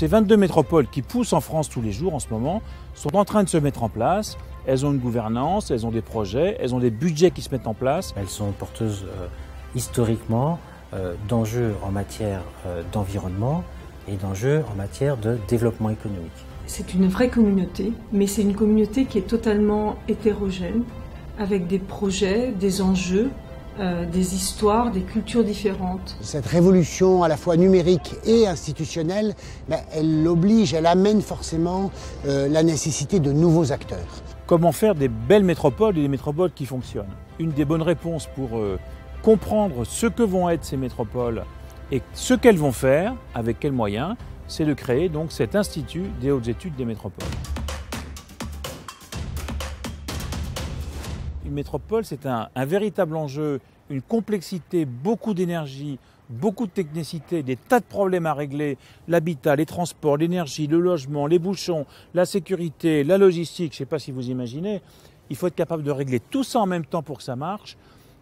Ces 22 métropoles qui poussent en France tous les jours en ce moment sont en train de se mettre en place. Elles ont une gouvernance, elles ont des projets, elles ont des budgets qui se mettent en place. Elles sont porteuses historiquement d'enjeux en matière d'environnement et d'enjeux en matière de développement économique. C'est une vraie communauté, mais c'est une communauté qui est totalement hétérogène, avec des projets, des enjeux, des histoires, des cultures différentes. Cette révolution à la fois numérique et institutionnelle, elle oblige, elle amène forcément la nécessité de nouveaux acteurs. Comment faire des belles métropoles et des métropoles qui fonctionnent? Une des bonnes réponses pour comprendre ce que vont être ces métropoles et ce qu'elles vont faire, avec quels moyens, c'est de créer donc cet Institut des hautes études des métropoles. Une métropole, c'est un véritable enjeu, une complexité, beaucoup d'énergie, beaucoup de technicité, des tas de problèmes à régler, l'habitat, les transports, l'énergie, le logement, les bouchons, la sécurité, la logistique, je ne sais pas si vous imaginez, il faut être capable de régler tout ça en même temps pour que ça marche.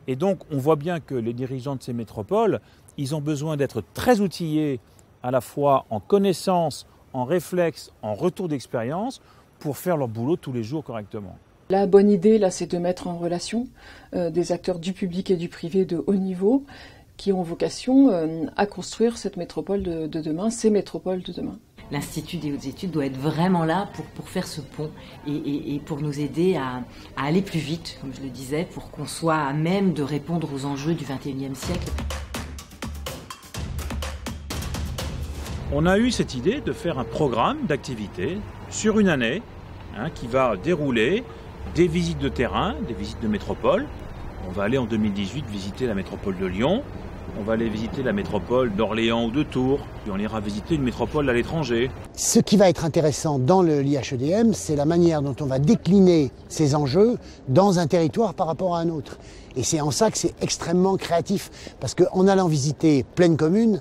Et donc on voit bien que les dirigeants de ces métropoles, ils ont besoin d'être très outillés à la fois en connaissances, en réflexes, en retour d'expérience pour faire leur boulot tous les jours correctement. La bonne idée, là, c'est de mettre en relation des acteurs du public et du privé de haut niveau qui ont vocation à construire cette métropole de demain, ces métropoles de demain. L'Institut des hautes études doit être vraiment là pour faire ce pont et pour nous aider à aller plus vite, comme je le disais, pour qu'on soit à même de répondre aux enjeux du XXIe siècle. On a eu cette idée de faire un programme d'activité sur une année qui va dérouler des visites de terrain, des visites de métropole. On va aller en 2018 visiter la métropole de Lyon, on va aller visiter la métropole d'Orléans ou de Tours, puis on ira visiter une métropole à l'étranger. Ce qui va être intéressant dans l'IHEDM, c'est la manière dont on va décliner ces enjeux dans un territoire par rapport à un autre. Et c'est en ça que c'est extrêmement créatif, parce qu'en allant visiter pleine commune,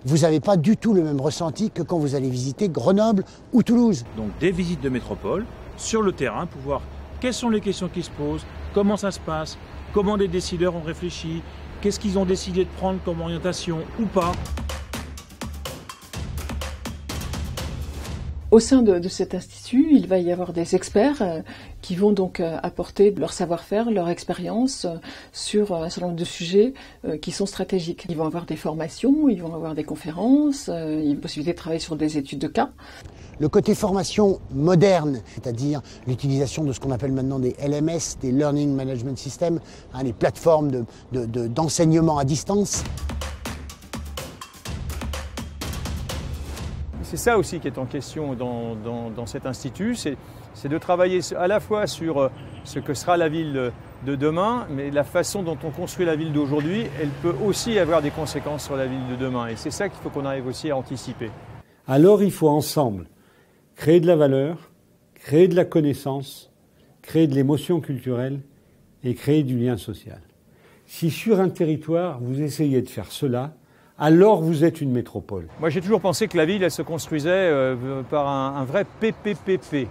vous n'avez pas du tout le même ressenti que quand vous allez visiter Grenoble ou Toulouse. Donc des visites de métropole sur le terrain pour voir quelles sont les questions qui se posent, comment ça se passe, comment les décideurs ont réfléchi, qu'est-ce qu'ils ont décidé de prendre comme orientation ou pas. Au sein de cet institut, il va y avoir des experts qui vont donc apporter leur savoir-faire, leur expérience sur un certain nombre de sujets qui sont stratégiques. Ils vont avoir des formations, ils vont avoir des conférences, il y a une possibilité de travailler sur des études de cas. Le côté formation moderne, c'est-à-dire l'utilisation de ce qu'on appelle maintenant des LMS, des Learning Management Systems, les plateformes d'enseignement à distance. C'est ça aussi qui est en question dans cet institut, c'est de travailler à la fois sur ce que sera la ville de demain, mais la façon dont on construit la ville d'aujourd'hui, elle peut aussi avoir des conséquences sur la ville de demain. Et c'est ça qu'il faut qu'on arrive aussi à anticiper. Alors il faut ensemble créer de la valeur, créer de la connaissance, créer de l'émotion culturelle et créer du lien social. Si sur un territoire, vous essayez de faire cela, alors vous êtes une métropole. Moi j'ai toujours pensé que la ville elle se construisait par un vrai PPPP,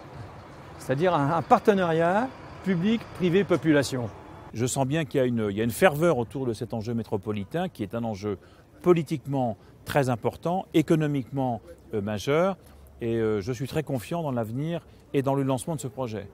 c'est-à-dire un partenariat public-privé-population. Je sens bien qu'il y a une ferveur autour de cet enjeu métropolitain qui est un enjeu politiquement très important, économiquement majeur, et je suis très confiant dans l'avenir et dans le lancement de ce projet.